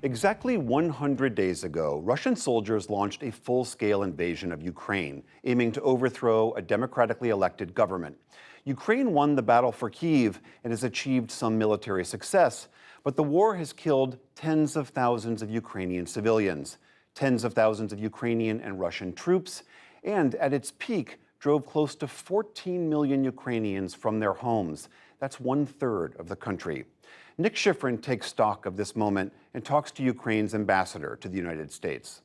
Exactly 100 days ago, Russian soldiers launched a full-scale invasion of Ukraine, aiming to overthrow a democratically elected government. Ukraine won the battle for Kyiv and has achieved some military success, but the war has killed tens of thousands of Ukrainian civilians, tens of thousands of Ukrainian and Russian troops, and at its peak, drove close to 14 million Ukrainians from their homes. That's 1/3 of the country. Nick Schifrin takes stock of this moment and talks to Ukraine's ambassador to the United States.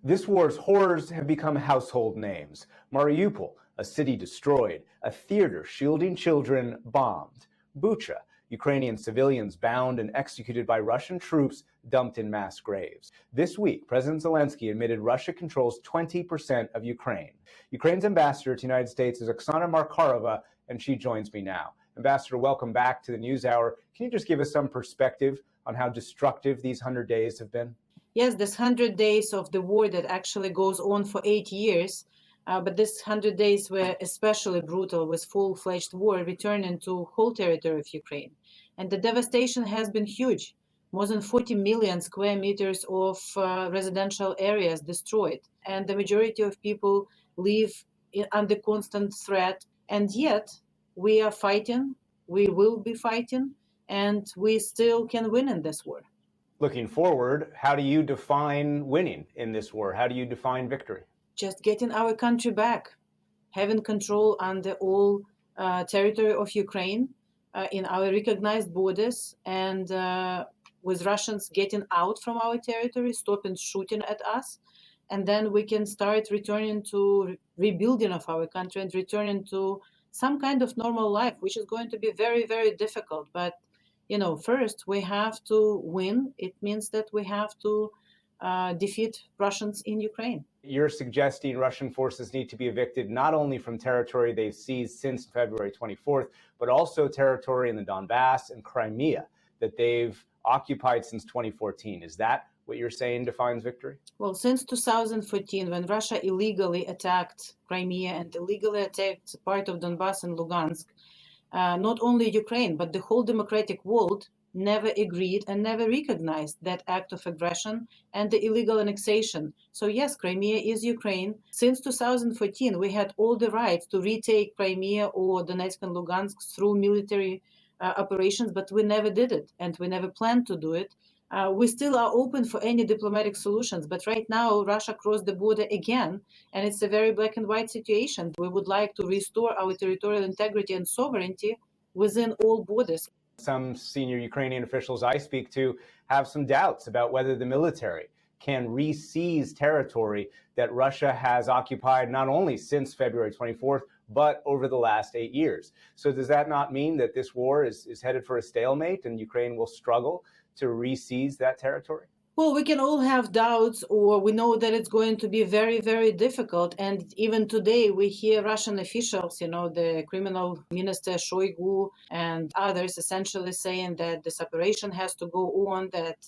This war's horrors have become household names. Mariupol, a city destroyed, a theater shielding children bombed. Bucha, Ukrainian civilians bound and executed by Russian troops dumped in mass graves. This week, President Zelensky admitted Russia controls 20% of Ukraine. Ukraine's ambassador to the United States is Oksana Markarova, and she joins me now. Ambassador, welcome back to the NewsHour. Can you just give us some perspective on how destructive these 100 days have been? Yes, this 100 days of the war that actually goes on for 8 years, but this 100 days were especially brutal with full-fledged war returning to whole territory of Ukraine. And the devastation has been huge. More than 40 million square meters of residential areas destroyed. And the majority of people live under constant threat. And yet, we are fighting, we will be fighting, and we still can win in this war. Looking forward, how do you define winning in this war? How do you define victory? Just getting our country back, having control under all territory of Ukraine in our recognized borders, and with Russians getting out from our territory, stopping shooting at us, and then we can start returning to rebuilding of our country and returning to some kind of normal life, which is going to be very, very difficult. But, first we have to win. It means that we have to defeat Russians in Ukraine. You're suggesting Russian forces need to be evicted not only from territory they've seized since February 24th, but also territory in the Donbass and Crimea that they've occupied since 2014. Is that what you're saying defines victory? Well, since 2014, when Russia illegally attacked Crimea and illegally attacked part of Donbass and Lugansk, not only Ukraine, but the whole democratic world never agreed and never recognized that act of aggression and the illegal annexation. So yes, Crimea is Ukraine. Since 2014, we had all the rights to retake Crimea or Donetsk and Lugansk through military operations, but we never did it, and we never planned to do it. We still are open for any diplomatic solutions, but right now Russia crossed the border again, and it's a very black and white situation. We would like to restore our territorial integrity and sovereignty within all borders. Some senior Ukrainian officials I speak to have some doubts about whether the military can re-seize territory that Russia has occupied not only since February 24th, but over the last 8 years. So does that not mean that this war is headed for a stalemate and Ukraine will struggle to re-seize that territory? Well, we can all have doubts, or we know that it's going to be very, very difficult. And even today, we hear Russian officials, the criminal minister Shoigu and others essentially saying that this operation has to go on, that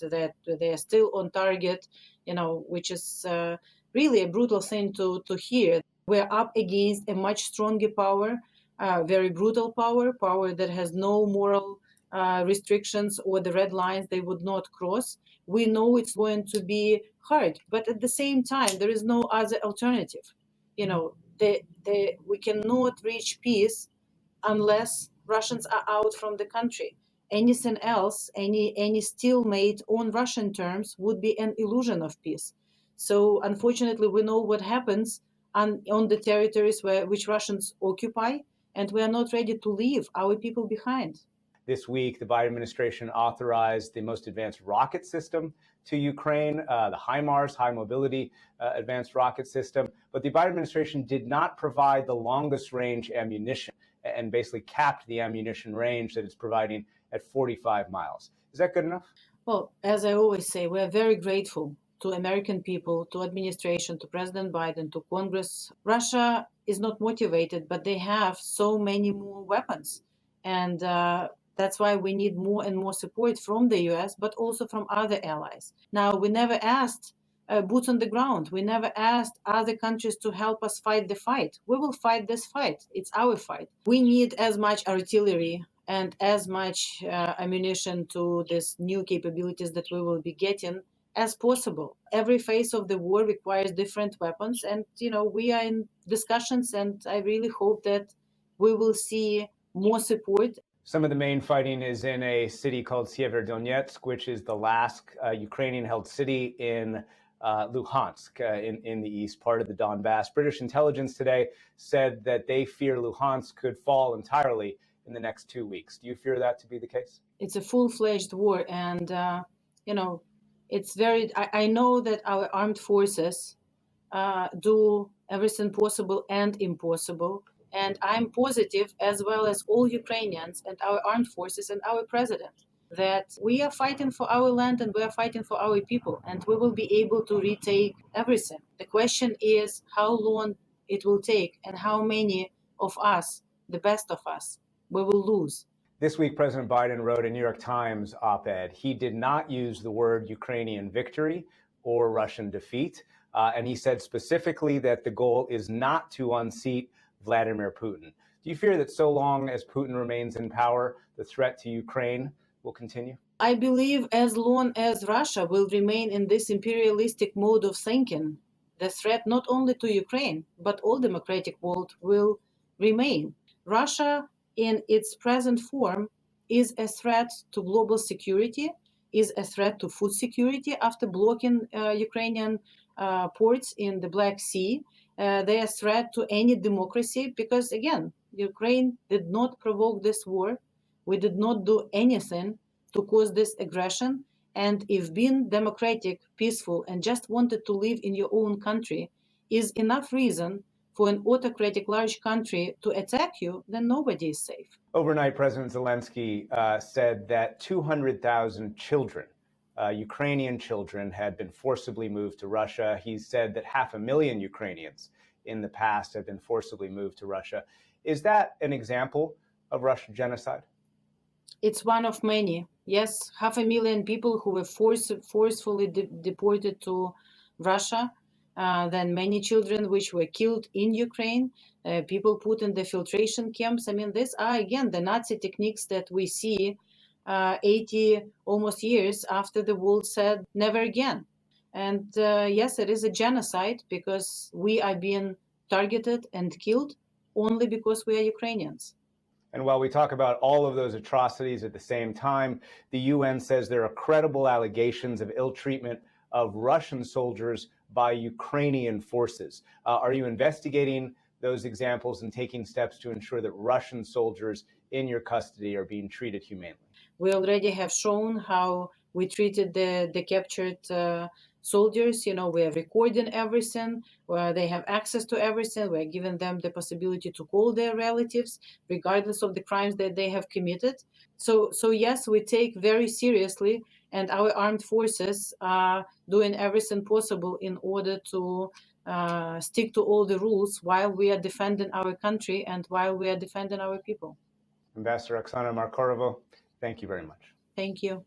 they are still on target, which is really a brutal thing to hear. We're up against a much stronger power, very brutal power that has no moral restrictions or the red lines they would not cross. We know it's going to be hard, but at the same time, there is no other alternative. We cannot reach peace unless Russians are out from the country. Anything else, any stalemate on Russian terms would be an illusion of peace. So unfortunately, we know what happens on the territories which Russians occupy, and we are not ready to leave our people behind. This week, the Biden administration authorized the most advanced rocket system to Ukraine, the HIMARS, High Mobility Advanced Rocket System. But the Biden administration did not provide the longest range ammunition and basically capped the ammunition range that it's providing at 45 miles. Is that good enough? Well, as I always say, we're very grateful to American people, to administration, to President Biden, to Congress. Russia is not motivated, but they have so many more weapons. And that's why we need more and more support from the US, but also from other allies. Now, we never asked boots on the ground. We never asked other countries to help us fight the fight. We will fight this fight. It's our fight. We need as much artillery and as much ammunition to these new capabilities that we will be getting as possible. Every phase of the war requires different weapons, and we are in discussions, and I really hope that we will see more support. Some of the main fighting is in a city called Severodonetsk, which is the last Ukrainian-held city in Luhansk, in the east part of the Donbass. British intelligence today said that they fear Luhansk could fall entirely in the next 2 weeks. Do you fear that to be the case? It's a full-fledged war, and it's very. I know that our armed forces do everything possible and impossible, and I'm positive, as well as all Ukrainians and our armed forces and our president, that we are fighting for our land and we are fighting for our people, and we will be able to retake everything. The question is how long it will take and how many of us, the best of us, we will lose. This week, President Biden wrote a New York Times op-ed. He did not use the word Ukrainian victory or Russian defeat. And he said specifically that the goal is not to unseat Vladimir Putin. Do you fear that so long as Putin remains in power, the threat to Ukraine will continue? I believe as long as Russia will remain in this imperialistic mode of thinking, the threat not only to Ukraine, but all democratic world will remain. Russia in its present form is a threat to global security, is a threat to food security after blocking Ukrainian ports in the Black Sea. They are a threat to any democracy because, again, Ukraine did not provoke this war. We did not do anything to cause this aggression. And if being democratic, peaceful, and just wanted to live in your own country is enough reason for an autocratic large country to attack you, then nobody is safe. Overnight, President Zelensky said that 200,000 children, Ukrainian children, had been forcibly moved to Russia. He said that 500,000 Ukrainians in the past have been forcibly moved to Russia. Is that an example of Russian genocide? It's one of many. Yes, 500,000 people who were forcefully deported to Russia. Then many children which were killed in Ukraine, people put in the filtration camps. I mean, these are, again, the Nazi techniques that we see 80 almost years after the world said never again. And yes, it is a genocide because we are being targeted and killed only because we are Ukrainians. And while we talk about all of those atrocities at the same time, the UN says there are credible allegations of ill treatment of Russian soldiers by Ukrainian forces. Are you investigating those examples and taking steps to ensure that Russian soldiers in your custody are being treated humanely? We already have shown how we treated the captured soldiers. We are recording everything, where they have access to everything. We're giving them the possibility to call their relatives, regardless of the crimes that they have committed. So yes, we take very seriously, and our armed forces are doing everything possible in order to stick to all the rules while we are defending our country and while we are defending our people. Ambassador Oksana Markarova, thank you very much. Thank you.